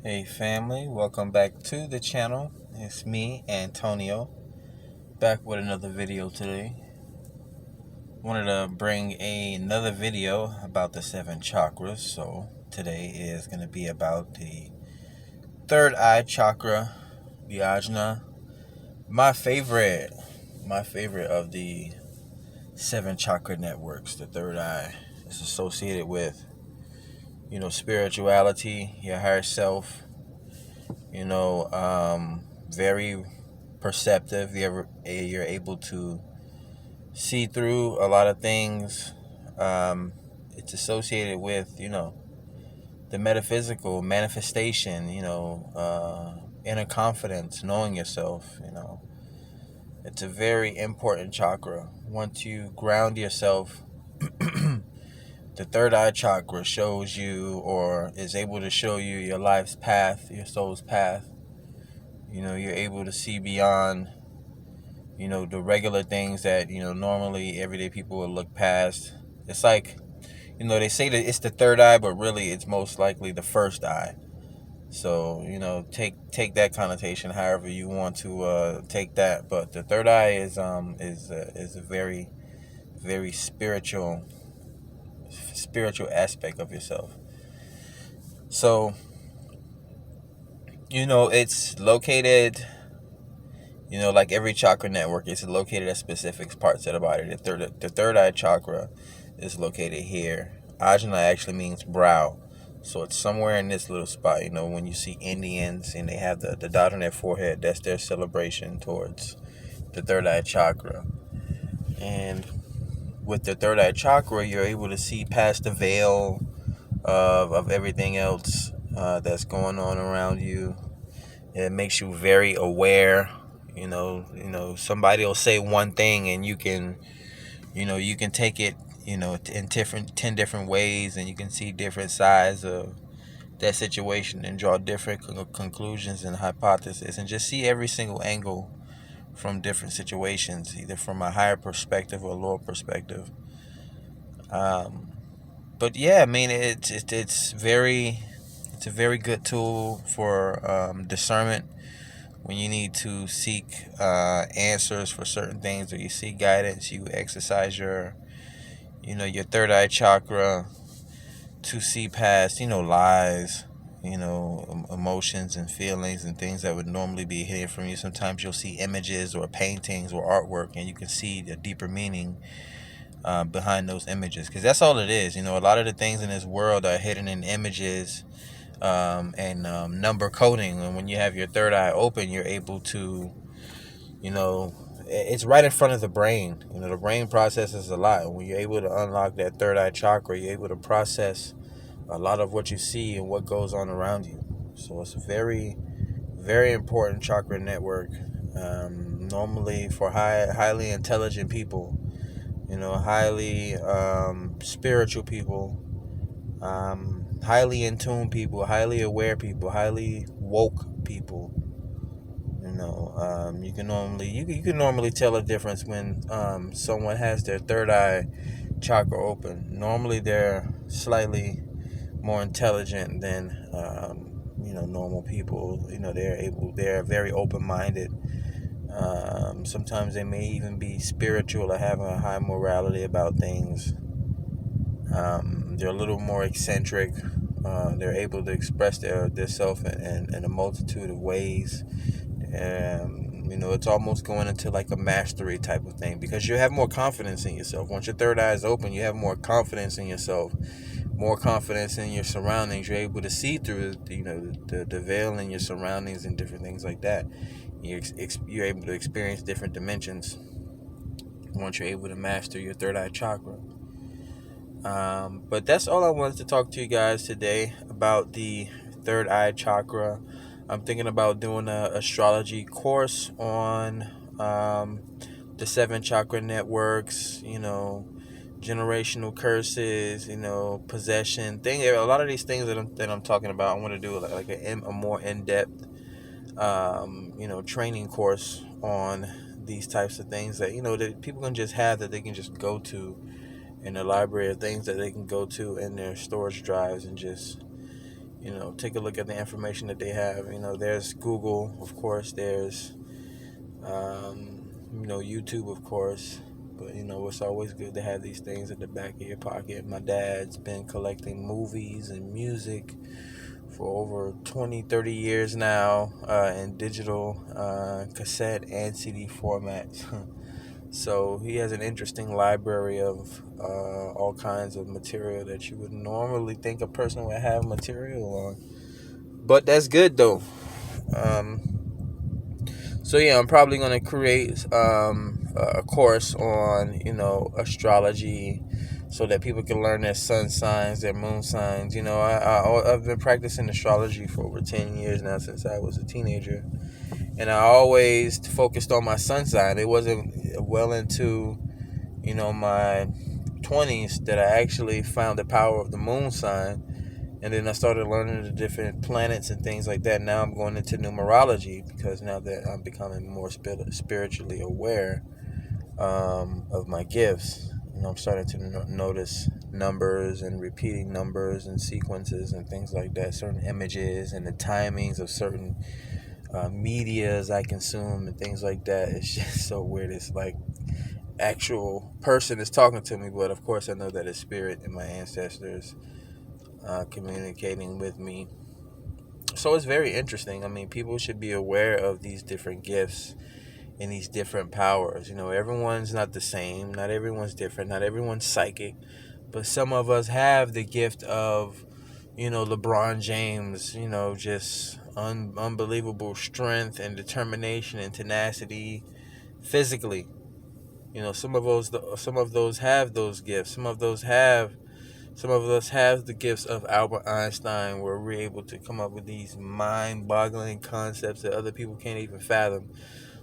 Hey family, welcome back to the channel. It's me, Antonio, back with another video today. Wanted to bring another video about the 7 chakras. So today is going to be about the third eye chakra, the AJNA. My favorite of the 7 chakra networks. The third eye is associated with, spirituality, your higher self, very perceptive. You're able to see through a lot of things. It's associated with the metaphysical manifestation. Inner confidence, knowing yourself. It's a very important chakra. Once you ground yourself, the third eye chakra shows you, or is able to show you, your life's path, your soul's path. You're able to see beyond the regular things that normally everyday people will look past. It's like, they say that it's the third eye, but really it's most likely the first eye. So take that connotation however you want to take that. But the third eye is a very, very spiritual aspect of yourself. So it's located, like every chakra network, it's located at specific parts of the body. The third eye chakra is located here. Ajna actually means brow. So it's somewhere in this little spot. When you see Indians and they have the dot on their forehead, that's their celebration towards the third eye chakra. And with the third eye chakra, you're able to see past the veil of everything else that's going on around you. It makes you very aware. Somebody will say one thing and you can take it, in 10 different ways, and you can see different sides of that situation and draw different conclusions and hypotheses, and just see every single angle from different situations, either from a higher perspective or a lower perspective. But yeah, I mean, it's a very good tool for discernment when you need to seek answers for certain things, or you seek guidance. You exercise your third eye chakra to see past lies, emotions and feelings and things that would normally be hidden from you. Sometimes you'll see images or paintings or artwork, and you can see a deeper meaning behind those images, because that's all it is. A lot of the things in this world are hidden in images and number coding. And when you have your third eye open, you're able to, it's right in front of the brain. The brain processes a lot. When you're able to unlock that third eye chakra, you're able to process a lot of what you see and what goes on around you. So it's a very, very important chakra network. Normally for highly intelligent people, highly spiritual people, highly in tune people, highly aware people, highly woke people. You can normally tell a difference when someone has their third eye chakra open. Normally they're slightly more intelligent than normal people. They're very open-minded. Sometimes they may even be spiritual or have a high morality about things. They're a little more eccentric. They're able to express their self in a multitude of ways. It's almost going into like a mastery type of thing, because you have more confidence in yourself. Once your third eye is open, you have more confidence in yourself, more confidence in your surroundings. You're able to see through the veil in your surroundings and different things like that. You're able to experience different dimensions once you're able to master your third eye chakra. But that's all I wanted to talk to you guys today about the third eye chakra. I'm thinking about doing an astrology course on the 7 chakra networks, generational curses, possession thing. A lot of these things that I'm talking about, I want to do like a more in-depth, training course on these types of things that that people can just have, that they can just go to in the library, of things that they can go to in their storage drives and just take a look at the information that they have. There's Google, of course. There's YouTube, of course. But it's always good to have these things at the back of your pocket. My dad's been collecting movies and music for over 20, 30 years now, in digital, cassette and CD formats. So he has an interesting library of all kinds of material that you would normally think a person would have material on. But that's good though. So yeah, I'm probably gonna create a course on astrology, so that people can learn their sun signs, their moon signs. I've been practicing astrology for over 10 years now, since I was a teenager, and I always focused on my sun sign. It wasn't well into my 20s that I actually found the power of the moon sign. And then I started learning the different planets and things like that. Now I'm going into numerology, because now that I'm becoming more spiritually aware of my gifts, I'm starting to notice numbers and repeating numbers and sequences and things like that, certain images and the timings of certain medias I consume and things like that. It's just so weird. It's like actual person is talking to me, but of course I know that it's spirit and my ancestors communicating with me. So it's very interesting. I mean, people should be aware of these different gifts and these different powers. Everyone's not the same. Not everyone's different. Not everyone's psychic. But some of us have the gift of, LeBron James, just unbelievable strength and determination and tenacity physically. Some of those have those gifts. Some of us have the gifts of Albert Einstein, where we're able to come up with these mind-boggling concepts that other people can't even fathom,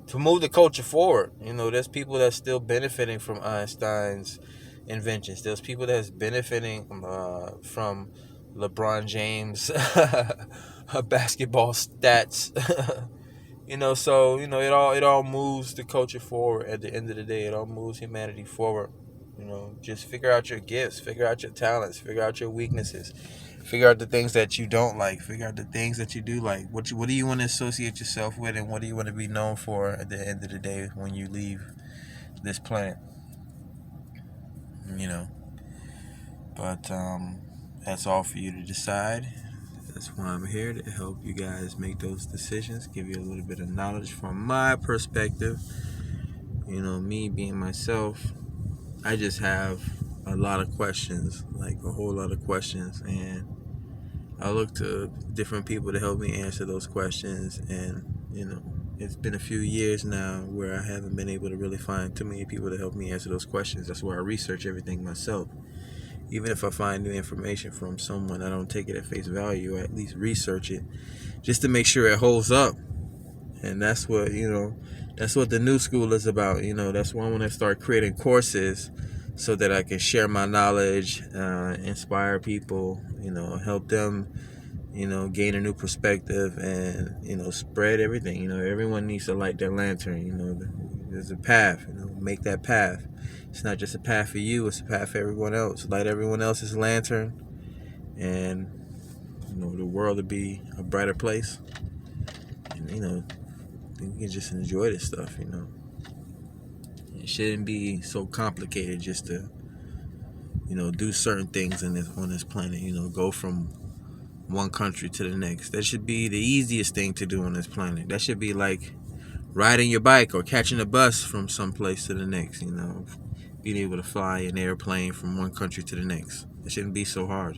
to move the culture forward. There's people that's still benefiting from Einstein's inventions. There's people that's benefiting from LeBron James basketball stats. So it all moves the culture forward. At the end of the day, it all moves humanity forward. Just figure out your gifts, figure out your talents, figure out your weaknesses, figure out the things that you don't like, figure out the things that you do like. What do you want to associate yourself with, and what do you want to be known for at the end of the day when you leave this planet? But that's all for you to decide. That's why I'm here, to help you guys make those decisions, give you a little bit of knowledge from my perspective. Me being myself, I just have a lot of questions, like a whole lot of questions, and I look to different people to help me answer those questions. And it's been a few years now where I haven't been able to really find too many people to help me answer those questions. That's where I research everything myself. Even if I find new information from someone, I don't take it at face value. I at least research it, just to make sure it holds up. And that's what the new school is about. That's why I want to start creating courses, so that I can share my knowledge, inspire people, help them, gain a new perspective, and, spread everything. Everyone needs to light their lantern. There's a path, make that path. It's not just a path for you, it's a path for everyone else. Light everyone else's lantern, and, the world will be a brighter place. And, you can just enjoy this stuff. It shouldn't be so complicated just to, do certain things on this planet. Go from one country to the next. That should be the easiest thing to do on this planet. That should be like riding your bike or catching a bus from some place to the next. Being able to fly an airplane from one country to the next. It shouldn't be so hard.